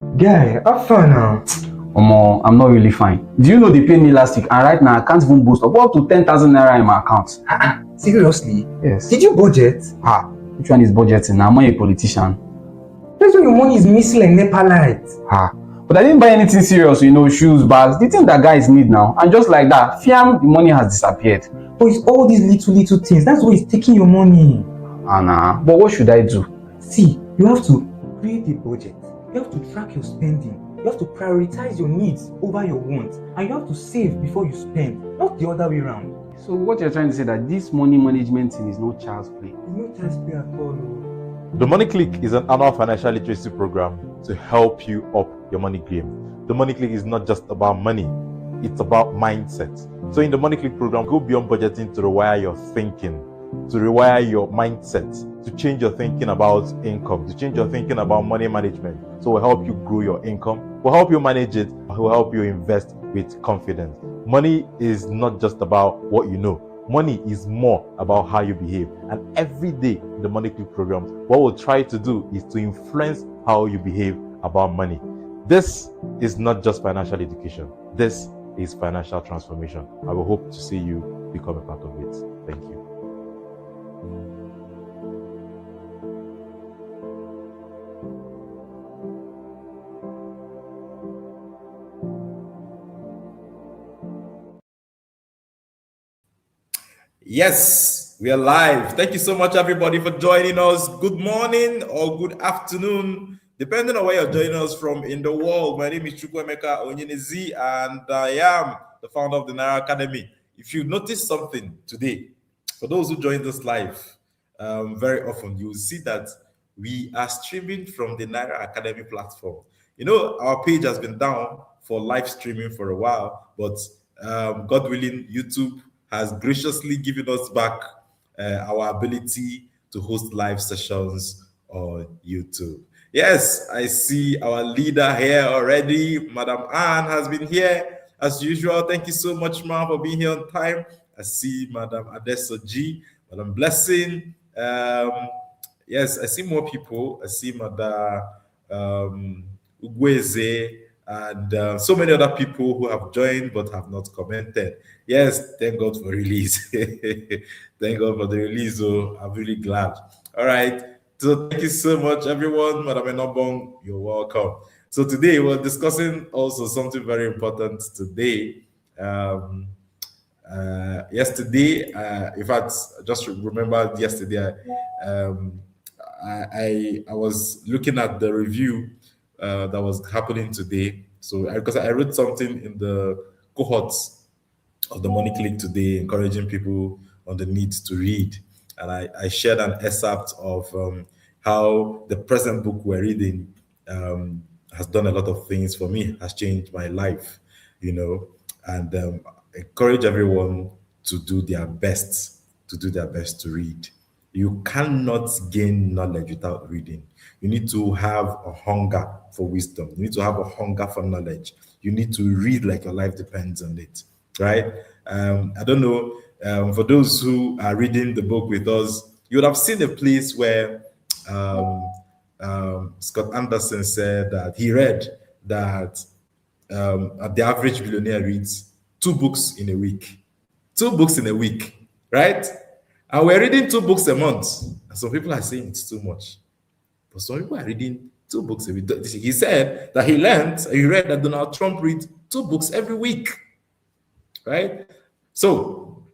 Guy, how far now? Omo, I'm not really fine. Do you know they paid me last week and right now I can't even boost up to 10,000 naira in my account? Seriously? Yes. Did you budget? Which one is budgeting? Now I'm not a politician. That's why your money is missing like NEPA light. But I didn't buy anything serious, shoes, bags, the thing that guys need now. And just like that, fiam, the money has disappeared. But it's all these little things. That's why it's taking your money. Nah. But what should I do? See, you have to create a budget. You have to track your spending. You have to prioritize your needs over your wants. And you have to save before you spend, not the other way around. So what you're trying to say that this money management thing is no child's play? It's no child's play at all. The Money Click is an annual financial literacy program to help you up your money game. The Money Click is not just about money, it's about mindset. So in the Money Click program, go beyond budgeting to rewire your thinking, to rewire your mindset, to change your thinking about income, to change your thinking about money management. So we'll help you grow your income, we'll help you manage it, we'll help you invest with confidence. Money is not just about what you know. Money is more about how you behave. And every day in the Money Click program, what we'll try to do is to influence how you behave about money. This is not just financial education. This is financial transformation. I will hope to see you become a part of it. Thank you. Yes, we are live. Thank you so much, everybody, for joining us. Good morning or good afternoon, depending on where you're joining us from in the world. My name is Chukwuemeka Onyenezi, and I am the founder of the Naira Academy. If you notice something today, for those who joined us live, very often you will see that we are streaming from the Naira Academy platform. Our page has been down for live streaming for a while, but God willing, YouTube has graciously given us back our ability to host live sessions on YouTube. Yes, I see our leader here already. Madam Anne has been here as usual. Thank you so much, ma'am, for being here on time. I see Madam Adesso G, Madam Blessing. Yes, I see more people. I see Madam Ugweze, and so many other people who have joined but have not commented. Yes, thank God for release. Thank God for the release. Oh, I'm really glad. All right. So thank you so much, everyone. Madam Enobong, you're welcome. So today we're discussing also something very important today. Yesterday, in fact, just remember yesterday, I was looking at the review that was happening today. So because I wrote something in the cohorts of the Money Click today, encouraging people on the need to read, and I shared an excerpt of how the present book we're reading has done a lot of things for me, has changed my life, and encourage everyone to do their best to read. You cannot gain knowledge without reading. You need to have a hunger for wisdom. You need to have a hunger for knowledge. You need to read like your life depends on it, right? I don't know. For those who are reading the book with us, you would have seen a place where Scott Anderson said that he read that the average billionaire reads 2 books in a week. 2 books in a week, right? And we're reading 2 books a month. And some people are saying it's too much. But some people are reading 2 books a week. He said that he read that Donald Trump reads 2 books every week, right? So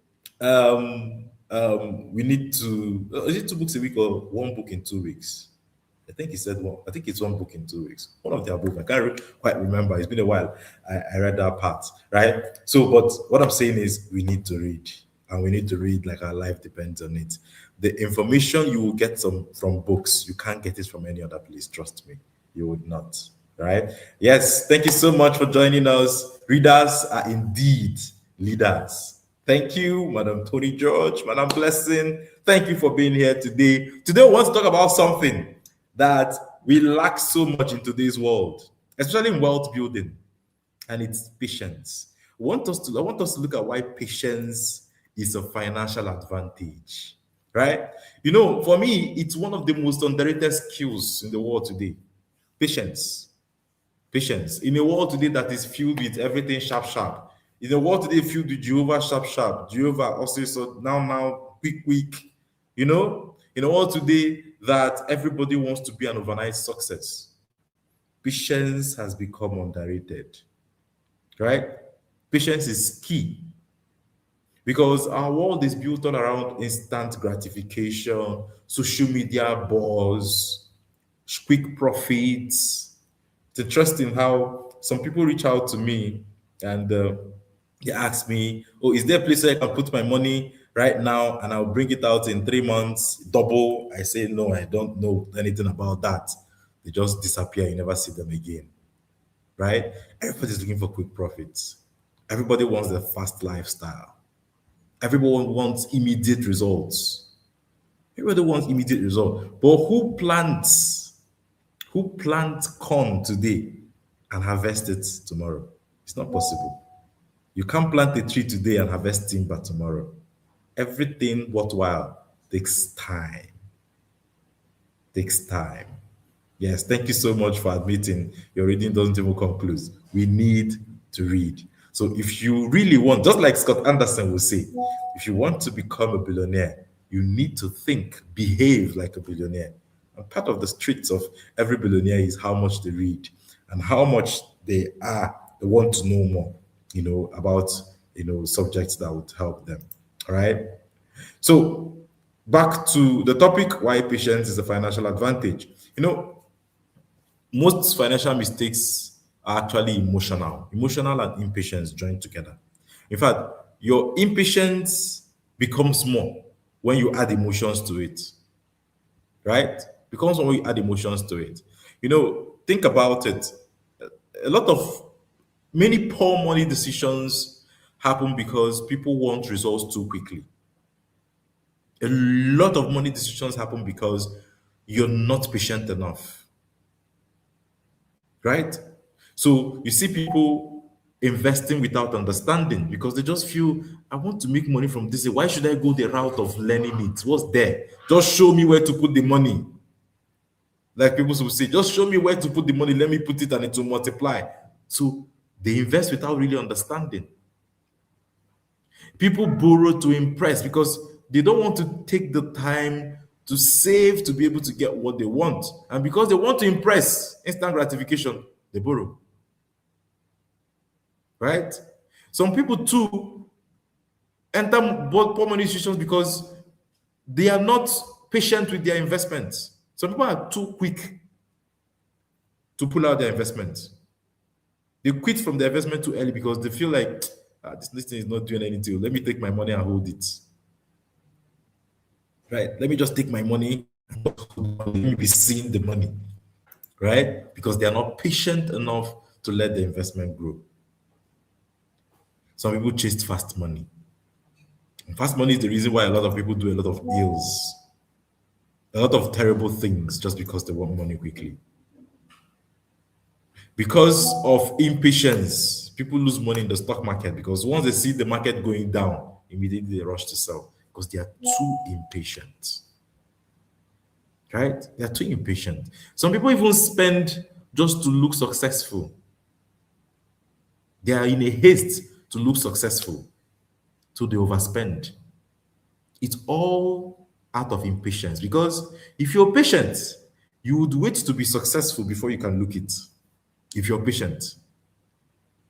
we need to, is it 2 books a week or 1 book in 2 weeks? I think he said one. I think it's 1 book in 2 weeks. One of their books. I can't quite remember. It's been a while. I read that part, right? So, but what I'm saying is we need to read. And we need to read like our life depends on it. The information you will get from books, you can't get it from any other place. Trust me, you would not. Right? Yes. Thank you so much for joining us. Readers are indeed leaders. Thank you, Madam Tony George, Madam Blessing. Thank you for being here today. Today, we want to talk about something that we lack so much in today's world, especially in wealth building, and it's patience. I want us to look at why patience is a financial advantage, right? For me, it's one of the most underrated skills in the world today. Patience. Patience. In a world today that is filled with everything sharp, sharp. In a world today filled with Jehovah sharp, sharp. Jehovah also so now, quick, quick. You know, in a world today that everybody wants to be an overnight success, patience has become underrated. Right? Patience is key because our world is built all around instant gratification, social media buzz, quick profits. It's interesting how some people reach out to me and they ask me, "Oh, is there a place where I can put my money right now and I'll bring it out in 3 months, double?" I say, "No, I don't know anything about that." They just disappear. You never see them again. Right? Everybody's looking for quick profits. Everybody wants the fast lifestyle. Everyone wants immediate results. Everybody wants immediate results. But who plants corn today and harvest it tomorrow? It's not possible. You can't plant a tree today and harvest timber tomorrow. Everything worthwhile takes time. Takes time. Yes, thank you so much for admitting your reading doesn't even come close. We need to read. So if you really want, just like Scott Anderson will say, if you want to become a billionaire, you need to think, behave like a billionaire. And part of the streets of every billionaire is how much they read and how much they want to know more, about, subjects that would help them. All right. So back to the topic, why patience is a financial advantage. Most financial mistakes are actually emotional and impatience joined together. In fact, your impatience becomes more when you add emotions to it, right? Becomes more when you add emotions to it. Think about it. Many poor money decisions happen because people want results too quickly. A lot of money decisions happen because you're not patient enough. Right? So you see people investing without understanding because they just feel, I want to make money from this. Why should I go the route of learning it? What's there? Just show me where to put the money. Like people will say, just show me where to put the money. Let me put it and it will multiply. So they invest without really understanding. People borrow to impress because they don't want to take the time to save to be able to get what they want. And because they want to impress, instant gratification, they borrow. Right? Some people too enter poor money situations because they are not patient with their investments. Some people are too quick to pull out their investments. They quit from the investment too early because they feel like this thing is not doing anything. Let me take my money and hold it. Right? Let me just take my money and let me be seeing the money. Right? Because they are not patient enough to let the investment grow. Some people chase fast money. And fast money is the reason why a lot of people do a lot of deals, a lot of terrible things just because they want money quickly. Because of impatience, people lose money in the stock market because once they see the market going down, immediately they rush to sell because they are too impatient. Right? They are too impatient. Some people even spend just to look successful. They are in a haste to look successful, so they overspend. It's all out of impatience because if you're patient, you would wait to be successful before you can look it. If you're patient,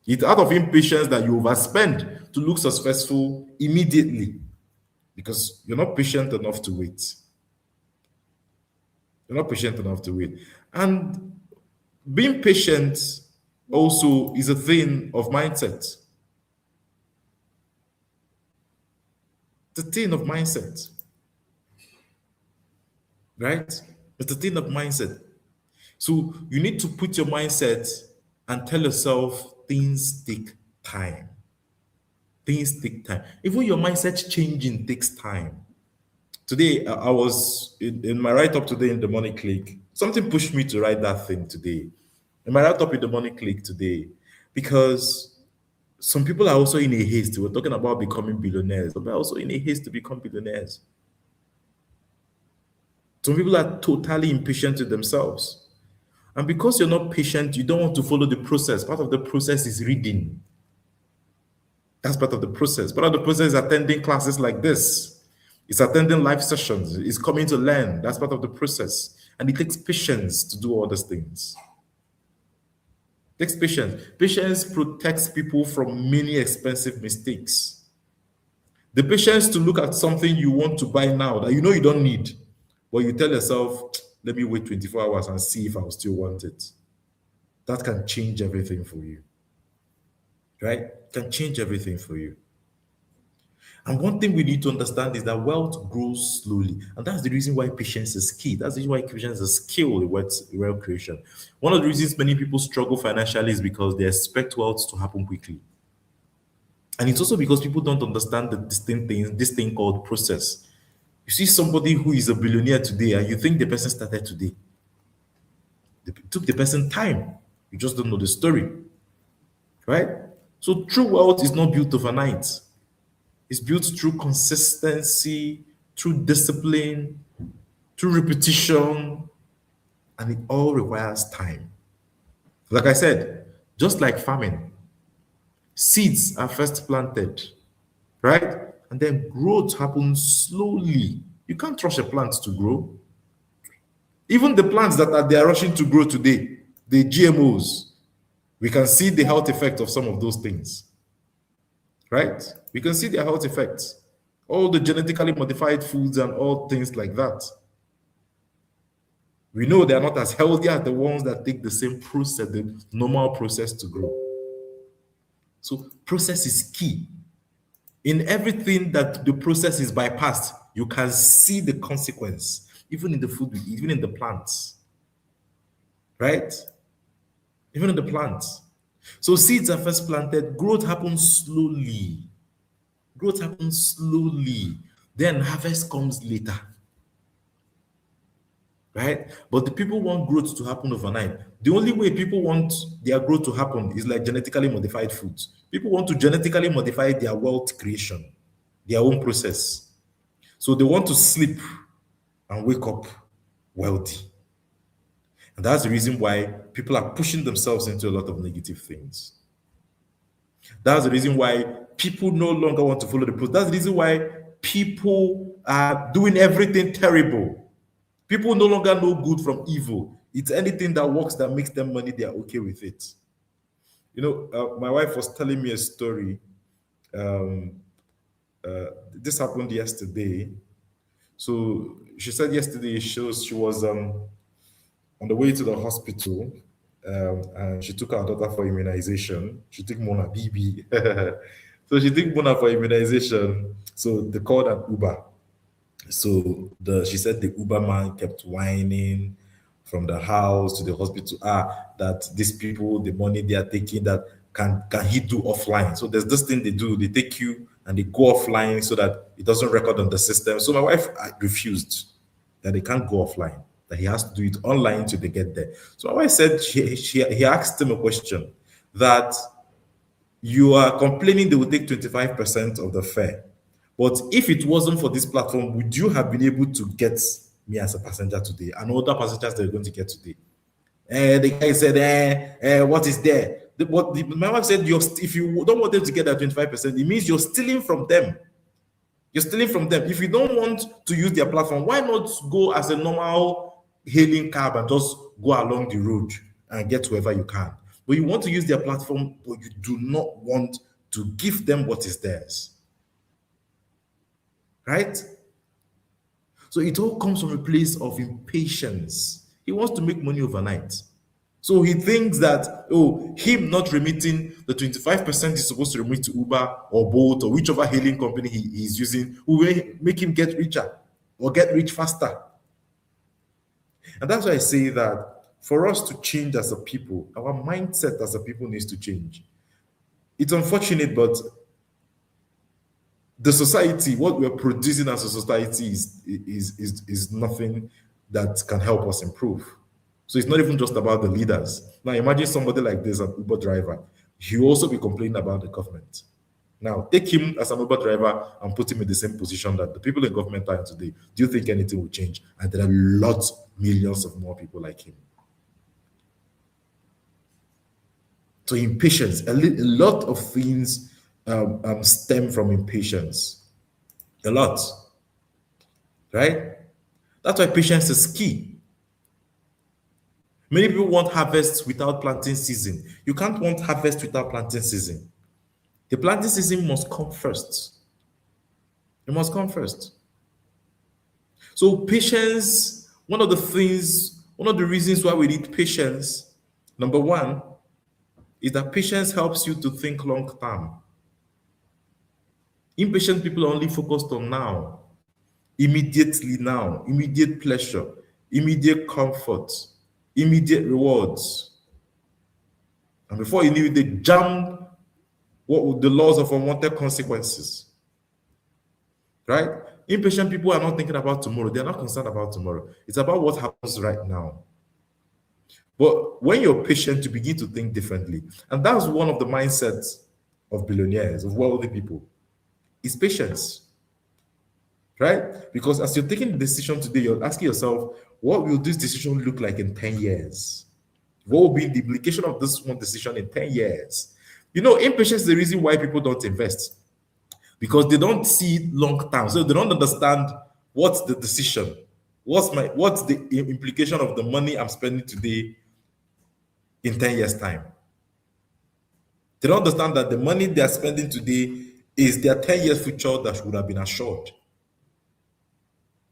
it's out of impatience that you overspend to look successful immediately because you're not patient enough to wait. You're not patient enough to wait. And being patient also is a thing of mindset. It's a thing of mindset. Right? It's a thing of mindset. So you need to put your mindset and tell yourself things take time. Things take time. Even your mindset changing takes time. Today, I was in my write-up today in the Money Click. Something pushed me to write that thing today. In my write-up in the Money Click today, because some people are also in a haste. We're talking about becoming billionaires, but they're also in a haste to become billionaires. Some people are totally impatient with themselves. And because you're not patient, you don't want to follow the process. Part of the process is reading. That's part of the process. Part of the process is attending classes like this. It's attending live sessions. It's coming to learn. That's part of the process. And it takes patience to do all these things. It takes patience. Patience protects people from many expensive mistakes. The patience to look at something you want to buy now that you know you don't need, but you tell yourself, let me wait 24 hours and see if I will still want it. That can change everything for you. Right? Can change everything for you. And one thing we need to understand is that wealth grows slowly. And that's the reason why patience is key. That's the reason why patience is a skill in wealth creation. One of the reasons many people struggle financially is because they expect wealth to happen quickly. And it's also because people don't understand this thing called process. You see somebody who is a billionaire today and you think the person started today. It took the person time. You just don't know the story. Right? So true wealth is not built overnight. It's built through consistency, through discipline, through repetition, and it all requires time. Like I said, just like farming, seeds are first planted, right? And then growth happens slowly. You can't rush a plant to grow. Even the plants that they are rushing to grow today, the GMOs, we can see the health effect of some of those things. Right? We can see their health effects. All the genetically modified foods and all things like that. We know they are not as healthy as the ones that take the same process, the normal process to grow. So process is key. In everything that the process is bypassed, you can see the consequence, even in the food we eat, even in the plants. Right? Even in the plants. So seeds are first planted, growth happens slowly. Growth happens slowly. Then harvest comes later. Right? But the people want growth to happen overnight. The only way people want their growth to happen is like genetically modified foods. People want to genetically modify their wealth creation, their own process. So they want to sleep and wake up wealthy. And that's the reason why people are pushing themselves into a lot of negative things. That's the reason why people no longer want to follow the process. That's the reason why people are doing everything terrible. People no longer know good from evil. It's anything that works that makes them money, they are okay with it. You know, my wife was telling me a story. This happened yesterday. So she said yesterday she was on the way to the hospital, and she took her daughter for immunization. She took Mona BB. So she took Mona for immunization. So they called an Uber. So she said the Uber man kept whining from the house to the hospital. That these people, the money they are taking, that can he do offline? So there's this thing they do. They take you and they go offline so that it doesn't record on the system. So my wife refused that they can't go offline, that he has to do it online till they get there. So my wife said he asked him a question that you are complaining they will take 25% of the fare. But if it wasn't for this platform, would you have been able to get me as a passenger today and other passengers that you're going to get today? The guy said, what is there? My wife said, if you don't want them to get that 25%, it means you're stealing from them. You're stealing from them. If you don't want to use their platform, why not go as a normal hailing cab and just go along the road and get whoever you can? But you want to use their platform, but you do not want to give them what is theirs. Right? So it all comes from a place of impatience. He wants to make money overnight. So he thinks that, him not remitting the 25% he's supposed to remit to Uber or Bolt or whichever hailing company he is using will make him get richer or get rich faster. And that's why I say that for us to change as a people, our mindset as a people needs to change. It's unfortunate, but the society, what we're producing as a society is nothing that can help us improve. So it's not even just about the leaders. Now imagine somebody like this, an Uber driver. He will also be complaining about the government. Now take him as an Uber driver and put him in the same position that the people in government are in today. Do you think anything will change? And there are lots, millions of more people like him. So impatience, a lot of things stem from impatience. A lot, right? That's why patience is key. Many people want harvest without planting season. You can't want harvest without planting season. The planting season must come first. It must come first. So patience, one of the reasons why we need patience, number one, is that patience helps you to think long term. Impatient people are only focused on now, immediately now, immediate pleasure, immediate comfort, immediate rewards. And before you knew it, they jammed what the laws of unwanted consequences. Right? Impatient people are not thinking about tomorrow. They're not concerned about tomorrow. It's about what happens right now. But when you're patient, you begin to think differently. And that's one of the mindsets of billionaires, of wealthy people, is patience. Right? Because as you're taking the decision today, you're asking yourself, what will this decision look like in 10 years? What will be the implication of this one decision in 10 years? You know, impatience is the reason why people don't invest, because they don't see long term. So they don't understand what's the decision, what's the implication of the money I'm spending today in 10 years' time. They don't understand that the money they're spending today is their 10 years future that would have been assured.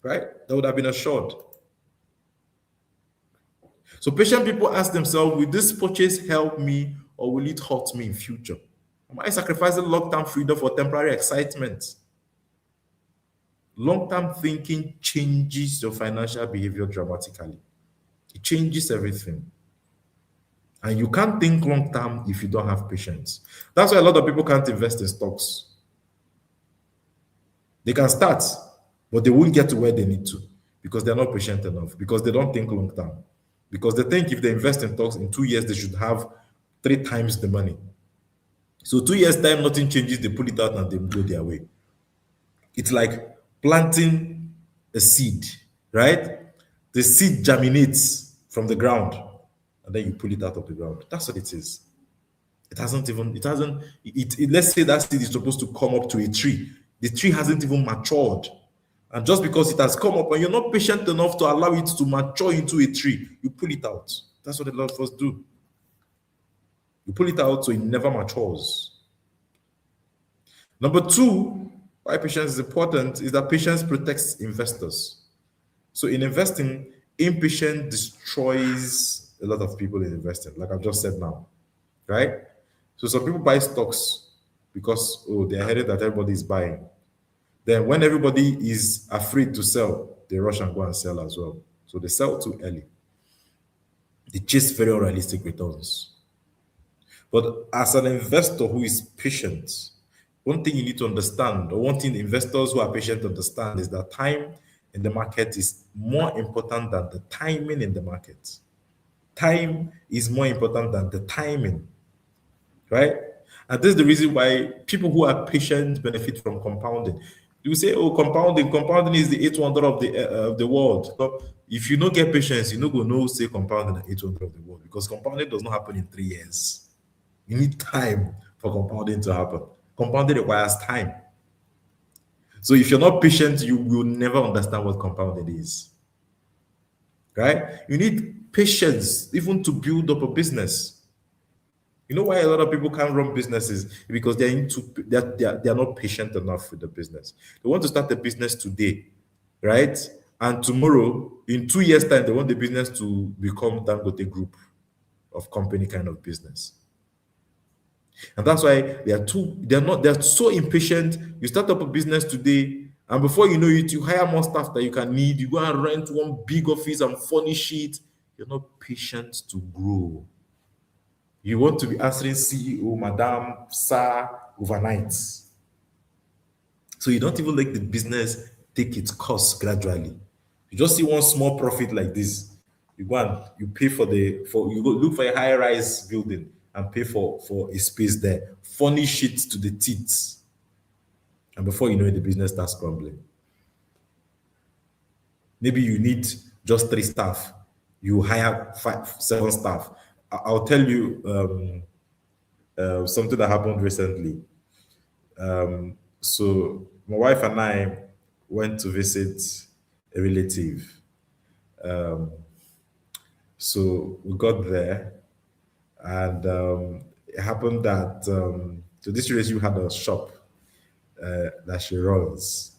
Right? That would have been assured. So patient people ask themselves, will this purchase help me or will it hurt me in future? Am I sacrificing long-term freedom for temporary excitement? Long-term thinking changes your financial behavior dramatically. It changes everything. And you can't think long-term if you don't have patience. That's why a lot of people can't invest in stocks. They can start, but they won't get to where they need to because they're not patient enough, because they don't think long-term. Because they think if they invest in stocks in 2 years, they should have 3 times the money. So 2 years' time, nothing changes, they pull it out and they go their way. It's like planting a seed, right? The seed germinates from the ground and then you pull it out of the ground. That's what it is. Let's say that seed is supposed to come up to a tree. The tree hasn't even matured. And just because it has come up and you're not patient enough to allow it to mature into a tree, you pull it out. That's what a lot of us do. You pull it out so it never matures. Number 2, why patience is important is that patience protects investors. So in investing, impatience destroys a lot of people in investing, like I've just said now, right? So some people buy stocks because, they're headed that everybody is buying. Then when everybody is afraid to sell, they rush and go and sell as well. So they sell too early. They chase very unrealistic returns. But as an investor who is patient, one thing you need to understand, or one thing investors who are patient understand, is that time in the market is more important than the timing in the market. Time is more important than the timing, right? And this is the reason why people who are patient benefit from compounding. You say, compounding is the 8th wonder of the world. So if you don't get patience, you're not going to say compounding the 8th wonder of the world, because compounding does not happen in 3 years. You need time for compounding to happen. Compounding requires time. So if you're not patient, you will never understand what compounding is. Right? You need patience even to build up a business. You know why a lot of people can't run businesses? Because they're not patient enough with the business. They want to start a business today, right? And tomorrow, in 2 years' time, they want the business to become Dangote Group of company kind of business. And that's why they're so impatient. You start up a business today, and before you know it, you hire more staff that you can need. You go and rent one big office and furnish it. You're not patient to grow. You want to be answering CEO, Madam, Sir, overnight. So you don't even let the business take its course gradually. You just see one small profit like this. You go and you pay you go look for a high-rise building and pay for a space there. Furnish it to the teeth. And before you know it, the business starts crumbling. Maybe you need just 3 staff. You hire 5, 7 staff. I'll tell you something that happened recently. So my wife and I went to visit a relative. So we got there, and it happened that so this relative had a shop that she runs.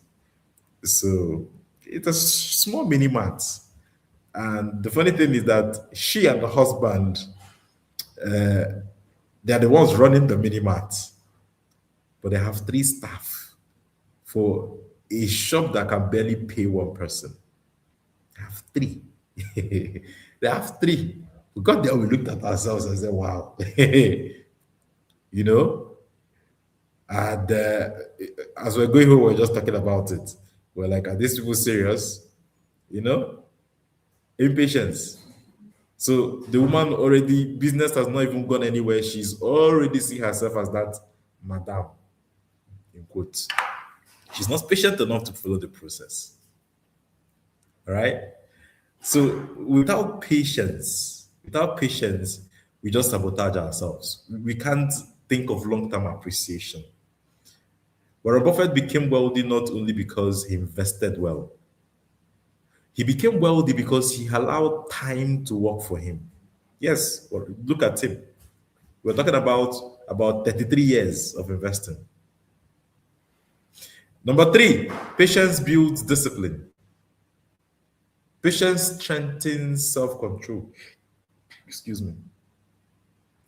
So it's a small mini mart. And the funny thing is that she and the husband, they are the ones running the mini mart, but they have three staff for a shop that can barely pay one person. They have three. They have three. We got there, we looked at ourselves and said, wow. You know? And as we're going home, we're just talking about it. We're like, are these people serious? You know? Impatience. So the woman already, business has not even gone anywhere. She's already seeing herself as that madam, in quotes. She's not patient enough to follow the process. All right? So without patience, we just sabotage ourselves. We can't think of long-term appreciation. Warren Buffett became wealthy not only because he invested well. He became wealthy because he allowed time to work for him. Yes, well, look at him. We're talking about 33 years of investing. Number three, patience builds discipline. Patience strengthens self-control. Excuse me.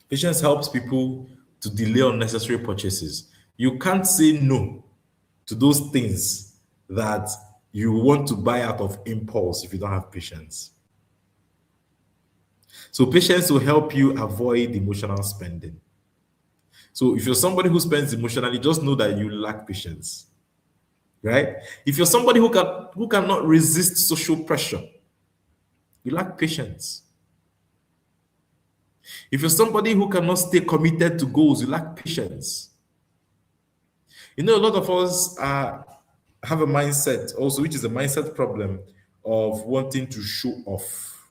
Patience helps people to delay unnecessary purchases. You can't say no to those things that you want to buy out of impulse if you don't have patience. So patience will help you avoid emotional spending. So if you're somebody who spends emotionally, just know that you lack patience. Right? If you're somebody who cannot resist social pressure, you lack patience. If you're somebody who cannot stay committed to goals, you lack patience. You know, a lot of us have a mindset also, which is a mindset problem of wanting to show off.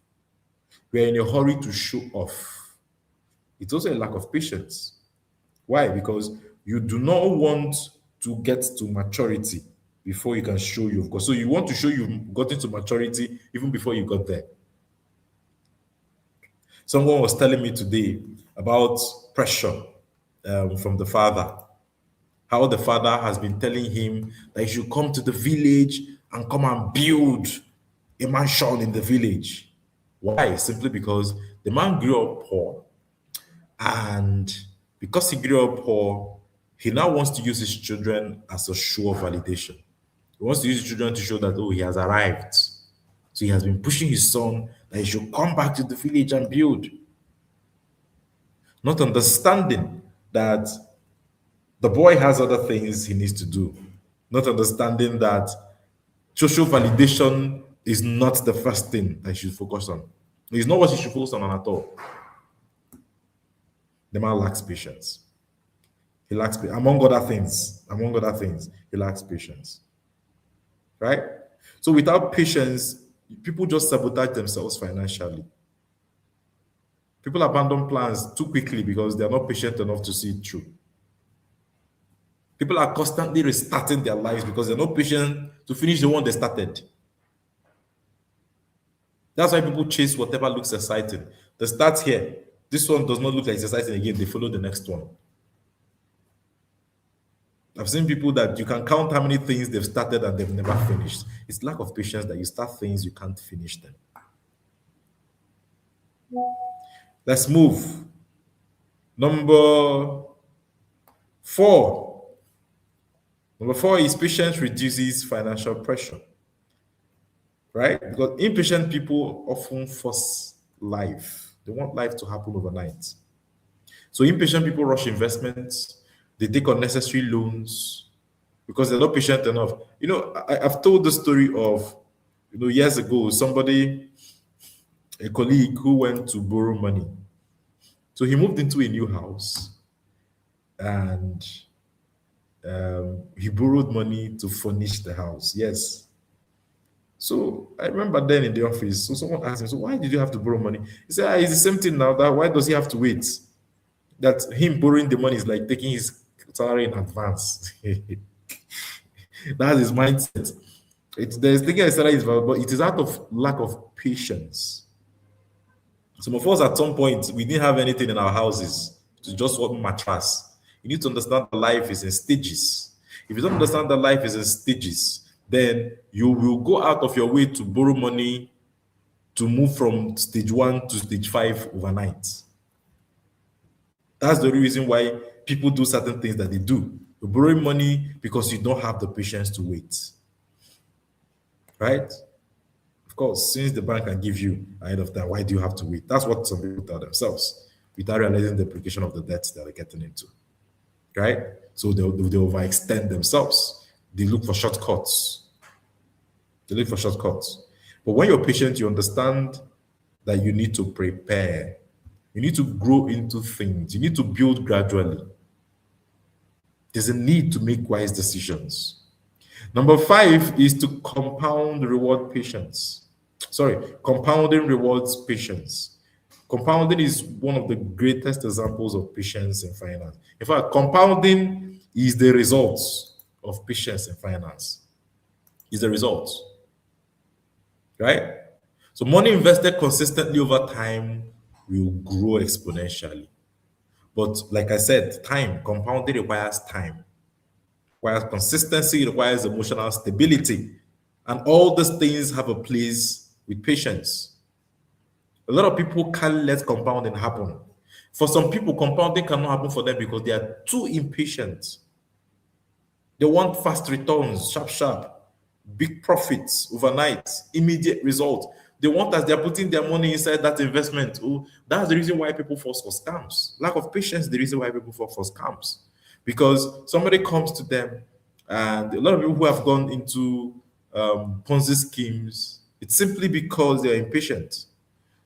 We're in a hurry to show off. It's also a lack of patience. Why? Because you do not want to get to maturity before you can show you've got. So you want to show you've gotten to maturity even before you got there. Someone was telling me today about pressure from the father. How the father has been telling him that he should come to the village and come and build a mansion in the village. Why? Simply because the man grew up poor, and because he grew up poor, he now wants to use his children as a show of validation. He wants to use his children to show that, oh, he has arrived. So he has been pushing his son that he should come back to the village and build. Not understanding that the boy has other things he needs to do. Not understanding that social validation is not the first thing that you should focus on. It's not what you should focus on at all. The man lacks patience. He lacks, among other things, he lacks patience. Right? So without patience, people just sabotage themselves financially. People abandon plans too quickly because they are not patient enough to see it through. People are constantly restarting their lives because they're not patient to finish the one they started. That's why people chase whatever looks exciting. They start here. This one does not look like it's exciting again. They follow the next one. I've seen people that you can count how many things they've started and they've never finished. It's lack of patience that you start things, you can't finish them. Let's move. Number four is patience reduces financial pressure. Right? Because impatient people often force life. They want life to happen overnight. So impatient people rush investments. They take unnecessary loans because they're not patient enough. You know, I've told the story of, years ago, a colleague who went to borrow money. So he moved into a new house and he borrowed money to furnish the house. Yes. So I remember then in the office, so someone asked him, so why did you have to borrow money? He said, it's the same thing now. Why does he have to wait? that him borrowing the money is like taking his salary in advance. That's his mindset. There's taking a salary, but it is out of lack of patience. Some of us at some point we didn't have anything in our houses to just one mattress. You need to understand that life is in stages. If you don't understand that life is in stages, then you will go out of your way to borrow money to move from stage 1 to stage 5 overnight. That's the reason why people do certain things that they do. You're borrowing money because you don't have the patience to wait. Right? Of course, since the bank can give you ahead of time, why do you have to wait? That's what some people tell themselves without realizing the implication of the debts that they're getting into. Right? So they overextend themselves. They look for shortcuts. But when you're patient, you understand that you need to prepare. You need to grow into things. You need to build gradually. There's a need to make wise decisions. Number 5 is to compounding rewards patience. Compounding is one of the greatest examples of patience in finance. In fact, compounding is the results of patience in finance. Is the result. Right? So money invested consistently over time will grow exponentially. But like I said, compounding requires time, requires consistency, requires emotional stability. And all these things have a place with patience. A lot of people can't let compounding happen. For some people, compounding cannot happen for them because they are too impatient. They want fast returns, sharp, big profits overnight, immediate results. They want as they're putting their money inside that investment. Oh, that's the reason why people fall for scams. Lack of patience is the reason why people fall for scams. Because somebody comes to them, and a lot of people who have gone into Ponzi schemes, it's simply because they're impatient.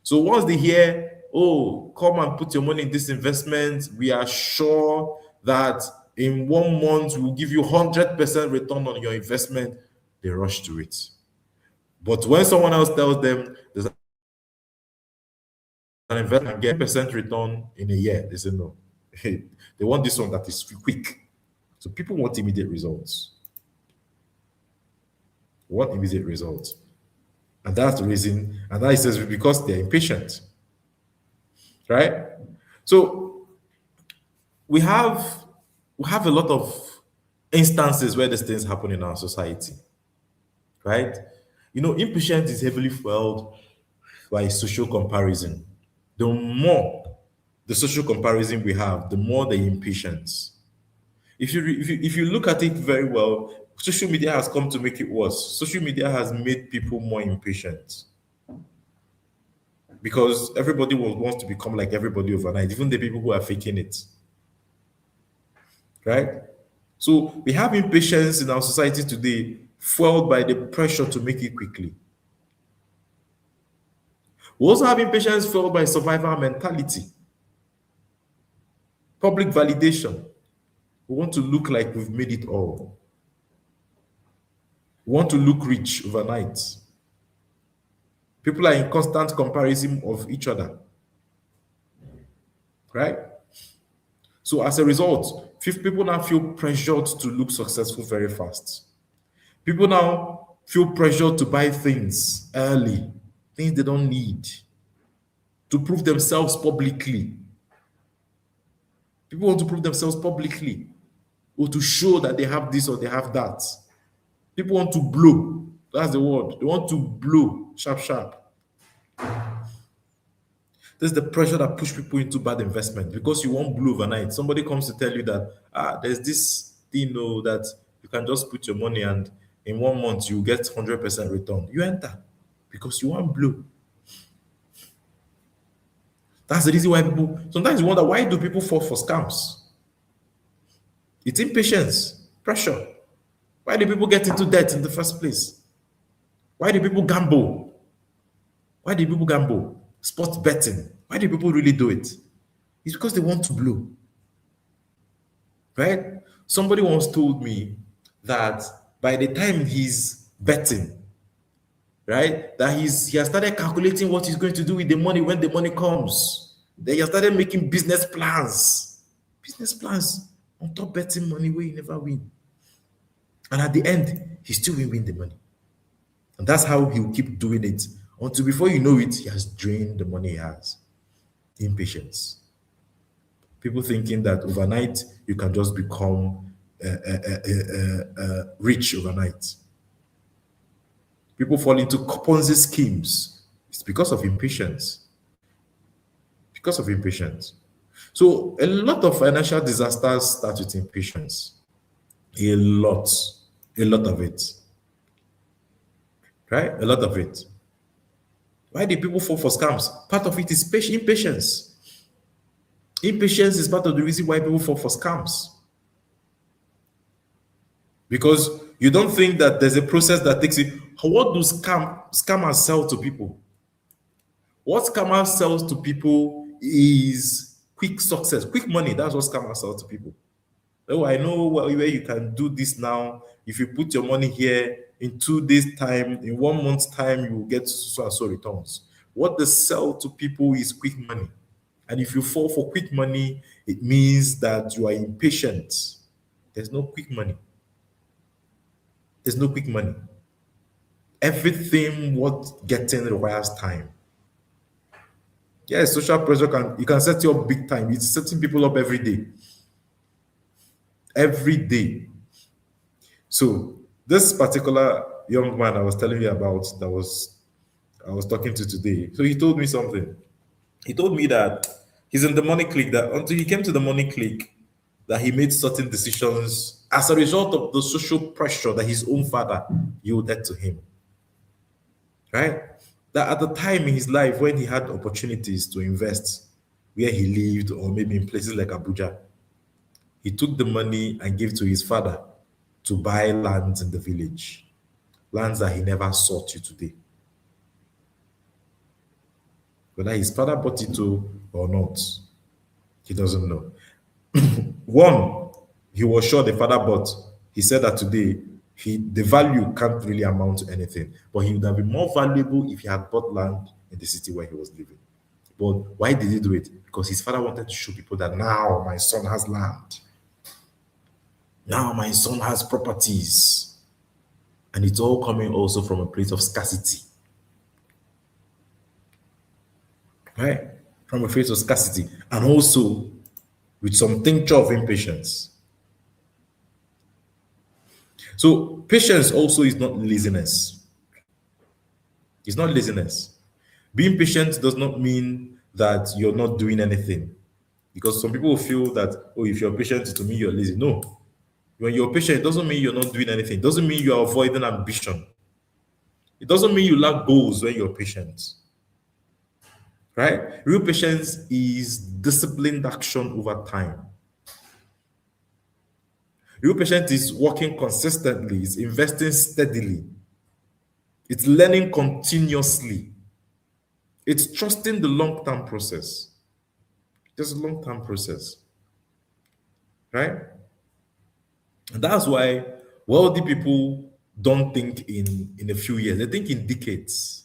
So once they hear, oh, come and put your money in this investment, we are sure that in 1 month we'll give you 100% return on your investment, they rush to it. But when someone else tells them there's an investment get percent return in a year, they say no. They want this one that is quick. So people want immediate results. And that's the reason, and that is because they're impatient. Right? So we have a lot of instances where these things happen in our society. Right? You know, impatience is heavily fueled by social comparison. The more the social comparison we have, the more the impatience. If you look at it very well, social media has come to make it worse. Social media has made people more impatient because everybody wants to become like everybody overnight, even the people who are faking it. Right? So we have impatience in our society today, fueled by the pressure to make it quickly. We also have impatience fueled by survival mentality, public validation. We want to look like we've made it all. We want to look rich overnight. People are in constant comparison of each other. Right? So as a result, people now feel pressured to look successful very fast. People now feel pressured to buy things early, things they don't need, to prove themselves publicly. People want to prove themselves publicly or to show that they have this or they have that. People want to blow. That's the word. They want to blow sharp. There's the pressure that push people into bad investment because you won't blow overnight. Somebody comes to tell you that there's this thing that you can just put your money and in 1 month you get 100% return. You enter because you want blow. That's the reason why people sometimes you wonder, why do people fall for scams? It's impatience, pressure. Why do people get into debt in the first place? Why do people gamble? Sports betting. Why do people really do it? It's because they want to blow. Right? Somebody once told me that by the time he's betting, right, that he has started calculating what he's going to do with the money when the money comes. Then you started making business plans. Business plans on top betting money where you never win. And at the end, he still will win the money. And that's how he will keep doing it until before you know it, he has drained the money he has. Impatience. People thinking that overnight you can just become rich overnight. People fall into Ponzi schemes. It's because of impatience. Because of impatience. So a lot of financial disasters start with impatience. A lot of it. Right? A lot of it. Why do people fall for scams? Part of it is impatience. Impatience is part of the reason why people fall for scams. Because you don't think that there's a process that takes it. What do scammers sell to people? What scammers sells to people is quick success, quick money. That's what scammers sell to people. Oh, I know where you can do this now. If you put your money here, in 2 days' time, in 1 month's time, you will get so and so returns. What they sell to people is quick money. And if you fall for quick money, it means that you are impatient. There's no quick money. There's no quick money. Everything worth getting requires time. Yes, social pressure you can set you up big time. It's setting people up every day. Every day. So this particular young man I was telling you about I was talking to today. So he told me something. He told me that he's in the money clique, that until he came to the money clique, that he made certain decisions as a result of the social pressure that his own father yielded to him. Right? That at the time in his life when he had opportunities to invest where he lived or maybe in places like Abuja, he took the money and gave to his father to buy lands in the village, lands that he never sought to today. Whether his father bought it or not, he doesn't know. One, he was sure the father bought. He said that today, the value can't really amount to anything, but he would have been more valuable if he had bought land in the city where he was living. But why did he do it? Because his father wanted to show people that now my son has land. Now my son has properties. And it's all coming also from a place of scarcity. Right? From a place of scarcity. And also with some tincture of impatience. So patience also is not laziness. It's not laziness. Being patient does not mean that you're not doing anything. Because some people feel that, oh, if you're patient, it will mean you're lazy. No. When you're patient, it doesn't mean you're not doing anything. It doesn't mean you're avoiding ambition. It doesn't mean you lack goals when you're patient. Right? Real patience is disciplined action over time. Real patience is working consistently, it's investing steadily, it's learning continuously, it's trusting the long-term process. Just a long-term process. Right? And that's why wealthy people don't think in a few years, they think in decades.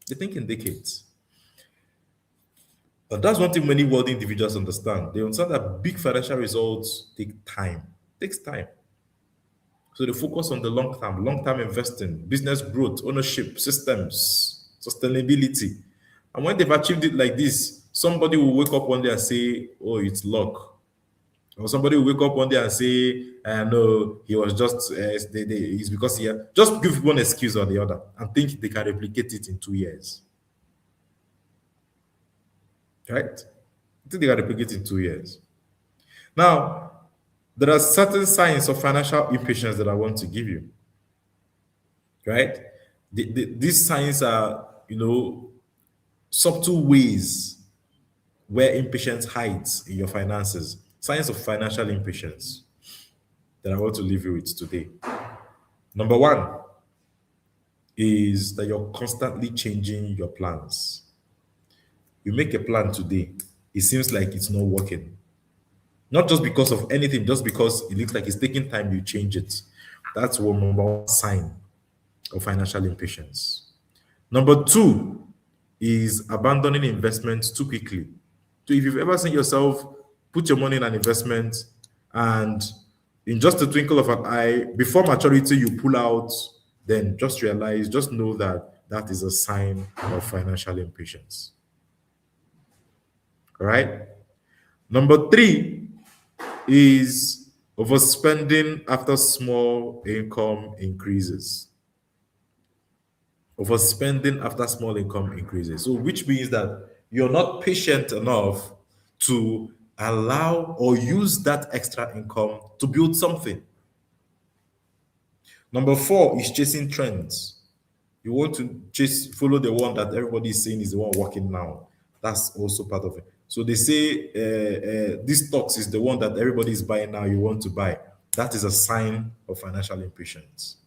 They think in decades. But that's one thing many wealthy individuals understand. They understand that big financial results take time. It takes time. So they focus on the long-term investing, business growth, ownership, systems, sustainability. And when they've achieved it like this, somebody will wake up one day and say, oh, it's luck. Or somebody will wake up one day and say, no, he was just, it's because he had, just give one excuse or the other and think they can replicate it in 2 years. Right? I think they can replicate in 2 years. Now, there are certain signs of financial impatience that I want to give you. Right? These signs are, subtle ways where impatience hides in your finances. Signs of financial impatience that I want to leave you with today. Number one is that you're constantly changing your plans. You make a plan today, it seems like it's not working. Not just because of anything, just because it looks like it's taking time, you change it. That's number one sign of financial impatience. Number two is abandoning investments too quickly. So if you've ever seen yourself put your money in an investment and in just a twinkle of an eye, before maturity, you pull out, then just realize, just know that that is a sign of financial impatience. All right. Number three is overspending after small income increases. Overspending after small income increases. So, which means that you're not patient enough to allow or use that extra income to build something. Number four is chasing trends. You want to follow the one that everybody is saying is the one working now. That's also part of it. So they say this stocks is the one that everybody is buying now. You want to buy. That is a sign of financial impatience.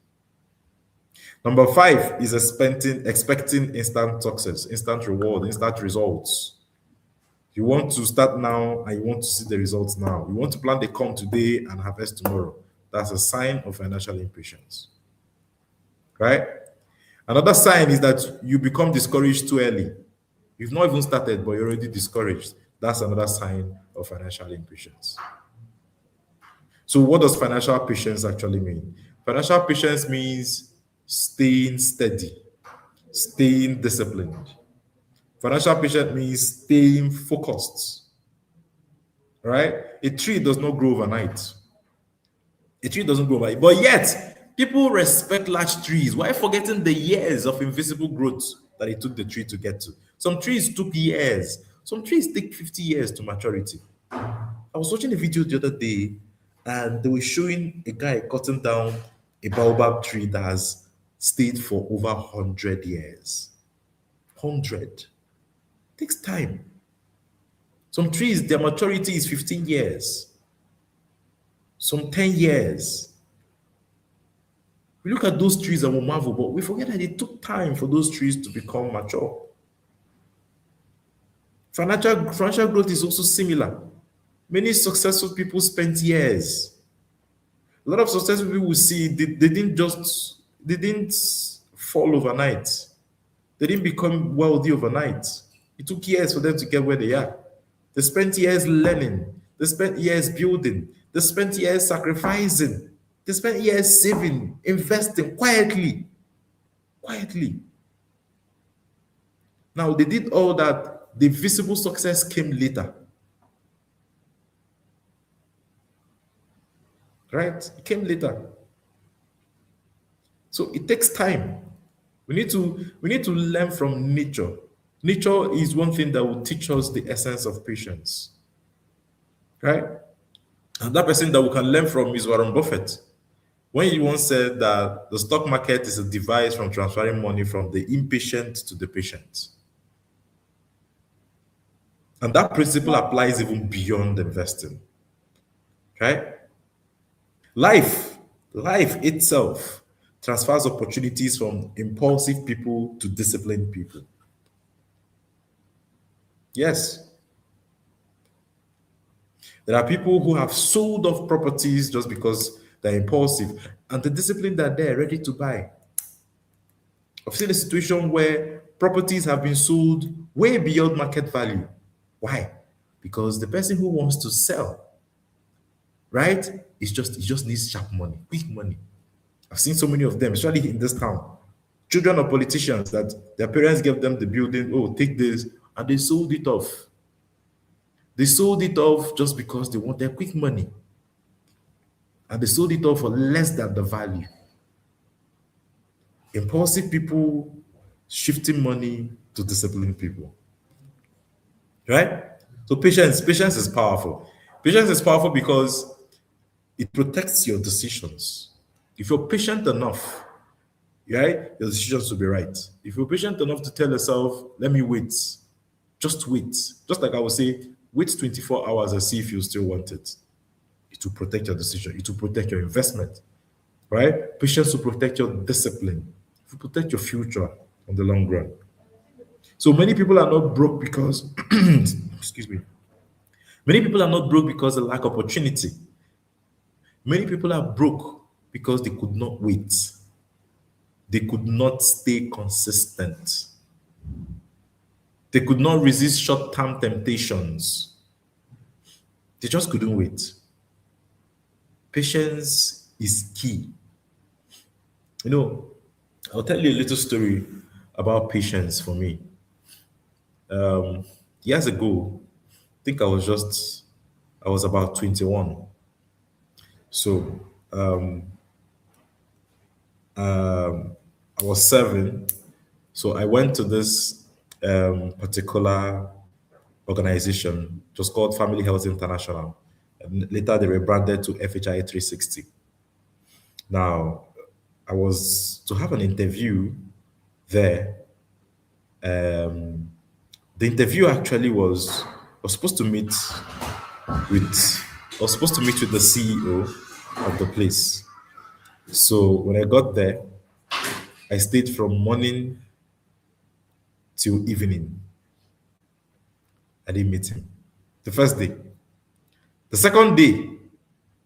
Number five is expecting instant success, instant reward, instant results. You want to start now and you want to see the results now. You want to plant the corn today and harvest tomorrow. That's a sign of financial impatience. Right? Another sign is that you become discouraged too early. You've not even started, but you're already discouraged. That's another sign of financial impatience. So, what does financial patience actually mean? Financial patience means staying steady, staying disciplined. Financial patience means staying focused. Right? A tree does not grow overnight. A tree doesn't grow overnight. But yet, people respect large trees. Why forgetting the years of invisible growth that it took the tree to get to? Some trees took years. Some trees take 50 years to maturity. I was watching a video the other day and they were showing a guy cutting down a baobab tree that has stayed for over 100 years. 100. Takes time. Some trees, their maturity is 15 years. Some 10 years. We look at those trees and we marvel, but we forget that it took time for those trees to become mature. Financial growth is also similar. Many successful people spent years. A lot of successful people we see, they didn't fall overnight. They didn't become wealthy overnight. It took years for them to get where they are. They spent years learning. They spent years building. They spent years sacrificing. They spent years saving, investing quietly. Quietly. Now, they did all that. The visible success came later. Right? It came later. So it takes time. We need to learn from nature. Nature is one thing that will teach us the essence of patience. Right? And that person that we can learn from is Warren Buffett. When he once said that the stock market is a device from transferring money from the impatient to the patient. And that principle applies even beyond investing. Right? Life itself transfers opportunities from impulsive people to disciplined people. Yes. There are people who have sold off properties just because they're impulsive, and the discipline that they're ready to buy. I've seen a situation where properties have been sold way beyond market value. Why? Because the person who wants to sell, right, it just needs sharp money, quick money. I've seen so many of them, especially in this town. Children of politicians that their parents gave them the building, oh, take this, and they sold it off. They sold it off just because they want their quick money. And they sold it off for less than the value. Impulsive people shifting money to disciplined people. Right? So patience is powerful. Patience is powerful because it protects your decisions. If you're patient enough, right, your decisions will be right. If you're patient enough to tell yourself, let me wait, just wait. Just like I would say, wait 24 hours and see if you still want it. It will protect your decision. It will protect your investment, right? Patience will protect your discipline. It will protect your future in the long run. So many people are not broke because, excuse me. Many people are not broke because they lack opportunity. Many people are broke because they could not wait. They could not stay consistent. They could not resist short-term temptations. They just couldn't wait. Patience is key. You know, I'll tell you a little story about patience for me. Um, Years ago, I think I was about 21. So I was 7. So I went to this particular organization, it was called Family Health International. And later they rebranded to FHI 360. Now, I was to have an interview there. Um, the interview actually was supposed to meet with I was supposed to meet with the CEO of the place. So when I got there, I stayed from morning till evening. I didn't meet him. The first day. The second day,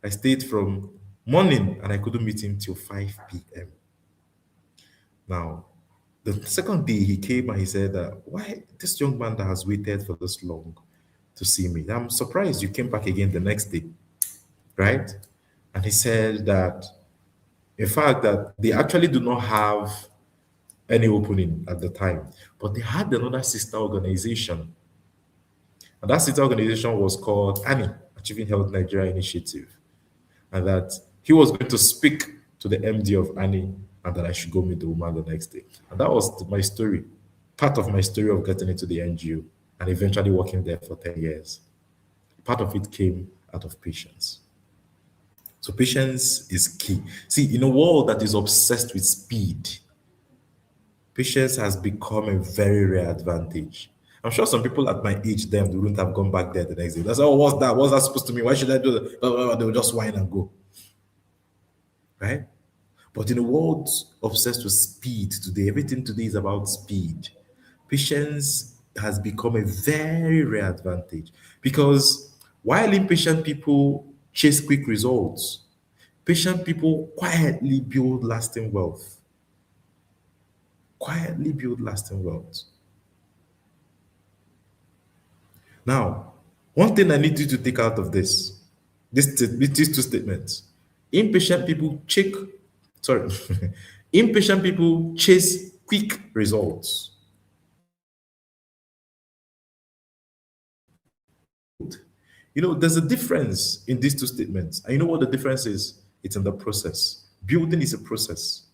I stayed from morning and I couldn't meet him till 5 p.m. Now, the second day he came and he said, why this young man that has waited for this long to see me? I'm surprised you came back again the next day, right? And he said that, in fact, that they actually do not have any opening at the time, but they had another sister organization. And that sister organization was called ANI, Achieving Health Nigeria Initiative. And that he was going to speak to the MD of ANI and that I should go meet the woman the next day. And that was my story, part of my story of getting into the NGO and eventually working there for 10 years. Part of it came out of patience. So patience is key. See, in a world that is obsessed with speed, patience has become a very rare advantage. I'm sure some people at my age then they wouldn't have gone back there the next day. That's, oh, what's that? What's that supposed to mean? Why should I do that? They will just whine and go. Right? But in a world obsessed with speed today, everything today is about speed. Patience has become a very rare advantage because while impatient people chase quick results, patient people quietly build lasting wealth. Quietly build lasting wealth. Now, one thing I need you to take out of these two statements. Impatient people impatient people chase quick results. You know, there's a difference in these two statements. And you know what the difference is? It's in the process. Building is a process.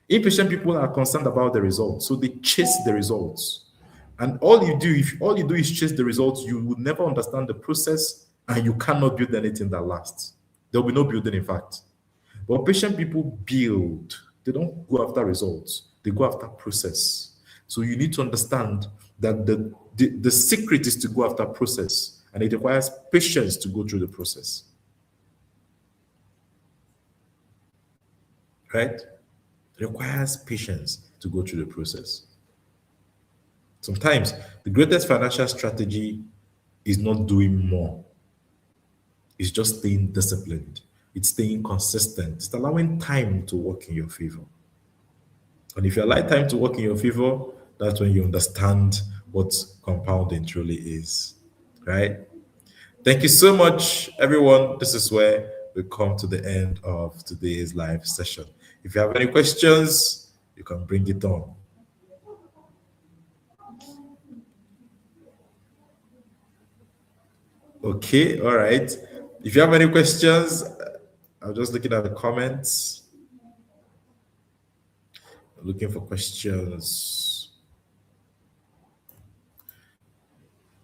Impatient people are concerned about the results, so they chase the results. And if all you do is chase the results, you will never understand the process and you cannot build anything that lasts. There will be no building, in fact. But patient people build. They don't go after results. They go after process. So you need to understand that the secret is to go after process, and it requires patience to go through the process. Right? It requires patience to go through the process. Sometimes the greatest financial strategy is not doing more. It's just staying disciplined. It's staying consistent. It's allowing time to work in your favor. And if you allow time to work in your favor, that's when you understand what compounding truly is. Right? Thank you so much, everyone. This is where we come to the end of today's live session. If you have any questions, you can bring it on. Okay, all right. If you have any questions, I'm just looking at the comments. I'm looking for questions.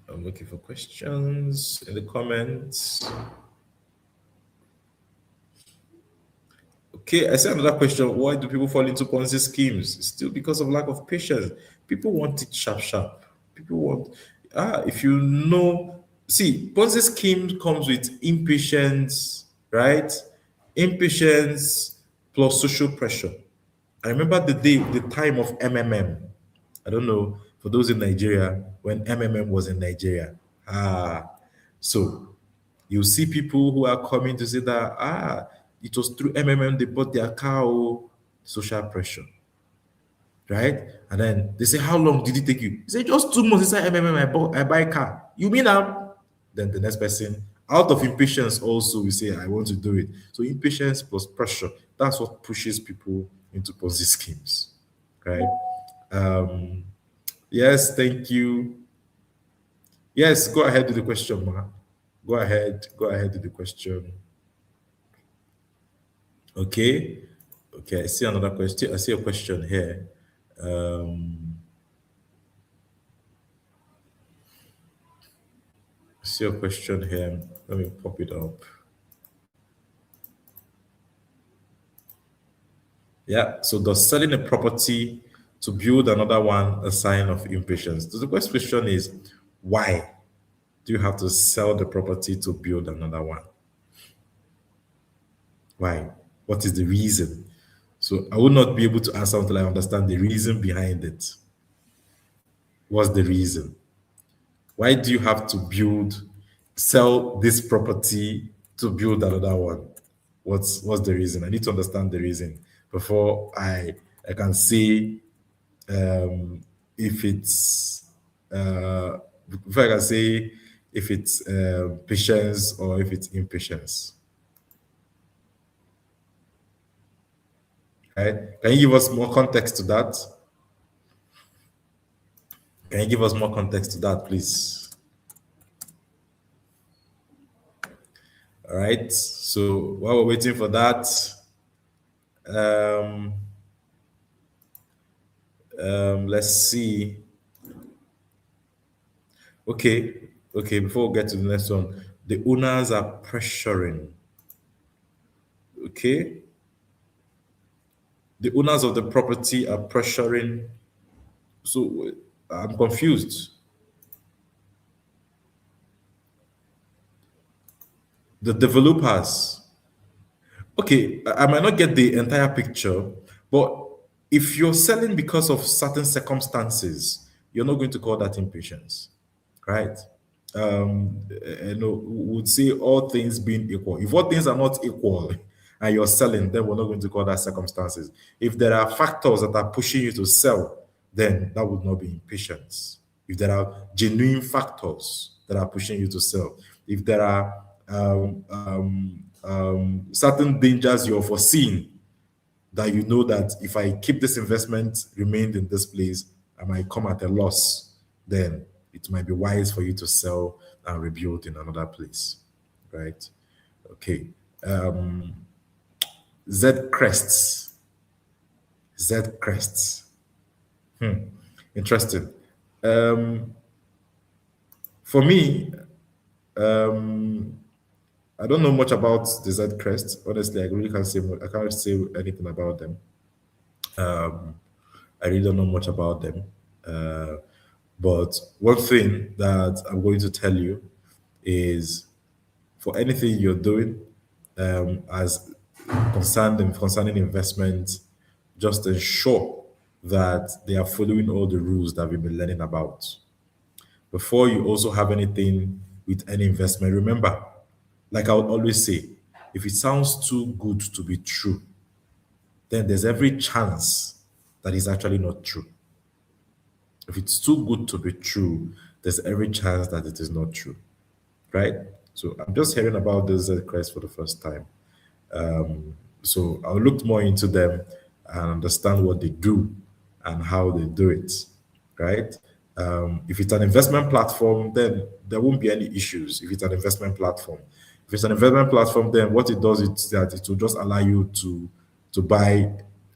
I'm looking for questions in the comments. Okay, I see another question. Why do people fall into Ponzi schemes? It's still because of lack of patience. People want it sharp. People want, if you know, see, Ponzi scheme comes with impatience, right? Impatience plus social pressure. I remember the time of MMM. I don't know, for those in Nigeria, when MMM was in Nigeria. So you see people who are coming to say that, it was through MMM they bought their car, social pressure. right? And then they say, how long did it take you? You say, just 2 months inside MMM, I buy a car. You mean then the next person, out of impatience also, we say, I want to do it. So impatience plus pressure, that's what pushes people into Ponzi schemes, right? Yes, thank you. Yes, go ahead with the question, Ma. Go ahead with the question. Okay. I see another question. I see a question here. I see a question here. Let me pop it up. Yeah. So does selling a property to build another one a sign of impatience? So the question is, why do you have to sell the property to build another one? Why? What is the reason? So I will not be able to answer until I understand the reason behind it. What's the reason? Why do you have to sell this property to build another one? What's the reason? I need to understand the reason before I can say if it's before I can say if it's patience or if it's impatience. Right? Can you give us more context to that? Can you give us more context to that, please? All right. So while we're waiting for that, let's see. Okay. Before we get to the next one, the owners are pressuring. Okay. The owners of the property are pressuring. So I'm confused. The developers. Okay, I might not get the entire picture, but if you're selling because of certain circumstances, you're not going to call that impatience, right? We would say all things being equal. If all things are not equal and you're selling, then we're not going to call that circumstances. If there are factors that are pushing you to sell, then that would not be impatience. If there are genuine factors that are pushing you to sell, if there are certain dangers you're foreseeing that you know that if I keep this investment remained in this place, I might come at a loss, then it might be wise for you to sell and rebuild in another place, right? Okay. Z crests. Interesting. For me, I don't know much about the Z crest. Honestly, I really can't say I can't say anything about them. I really don't know much about them. But one thing that I'm going to tell you is for anything you're doing as concerning investment, just ensure that they are following all the rules that we've been learning about. Before you also have anything with any investment, remember, like I would always say, if it sounds too good to be true, then there's every chance that it's actually not true. If it's too good to be true, there's every chance that it is not true, right? So I'm just hearing about this Christ for the first time. So I'll look more into them and understand what they do and how they do it, right? If it's an investment platform, then there won't be any issues if it's an investment platform. If it's an investment platform, then what it does is that it will just allow you to buy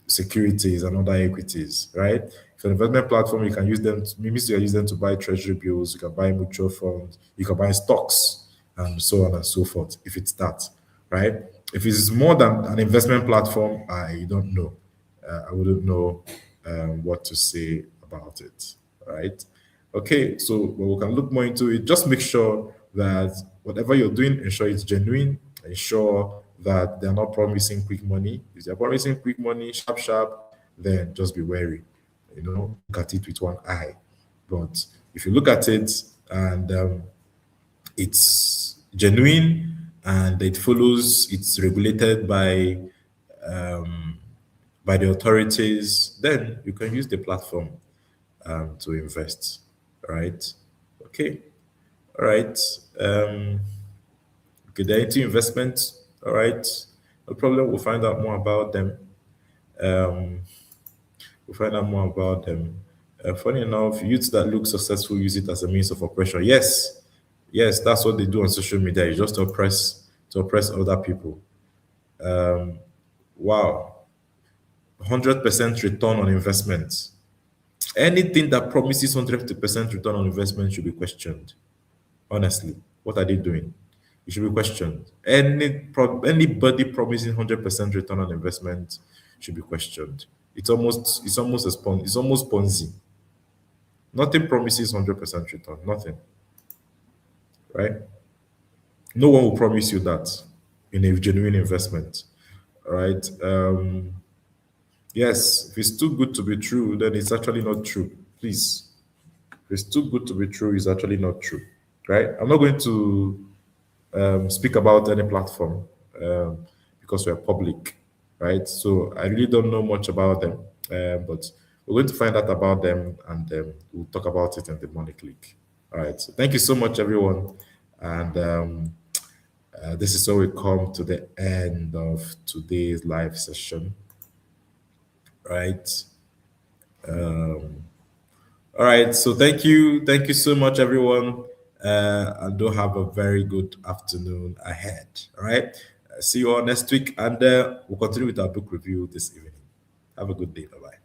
securities and other equities, right? If an investment platform, you can use them, maybe you can use them to buy treasury bills, you can buy mutual funds, you can buy stocks, and so on and so forth, if it's that, right? If it's more than an investment platform, I don't know. I wouldn't know what to say about it, right? Okay, so we can look more into it. Just make sure that whatever you're doing, ensure it's genuine, ensure that they're not promising quick money. If they're promising quick money, sharp, then just be wary. Look at it with one eye. But if you look at it and it's genuine and it follows, it's regulated by by the authorities, then you can use the platform to invest. All right. Okay. All right. Okay, there are into investments. All right. No problem. We'll find out more about them. Um, we'll find out more about them. Funny enough, youths that look successful use it as a means of oppression. Yes, yes, that's what they do on social media. It's just to oppress other people. Wow, 100% return on investment. Anything that promises 100% return on investment should be questioned. Honestly, what are they doing? It should be questioned. Anybody promising 100% return on investment should be questioned. It's almost Ponzi. Nothing promises 100% return. Nothing, right? No one will promise you that in a genuine investment. All right. Yes, if it's too good to be true, then it's actually not true. Please, if it's too good to be true, it's actually not true, right? I'm not going to speak about any platform because we're public, right? So I really don't know much about them, but we're going to find out about them and we'll talk about it in the Money Click. All right. So thank you so much, everyone. And this is where we come to the end of today's live session, right? All right. So thank you so much, everyone. And do have a very good afternoon ahead. All right. See you all next week, and we'll continue with our book review this evening. Have a good day. Bye bye.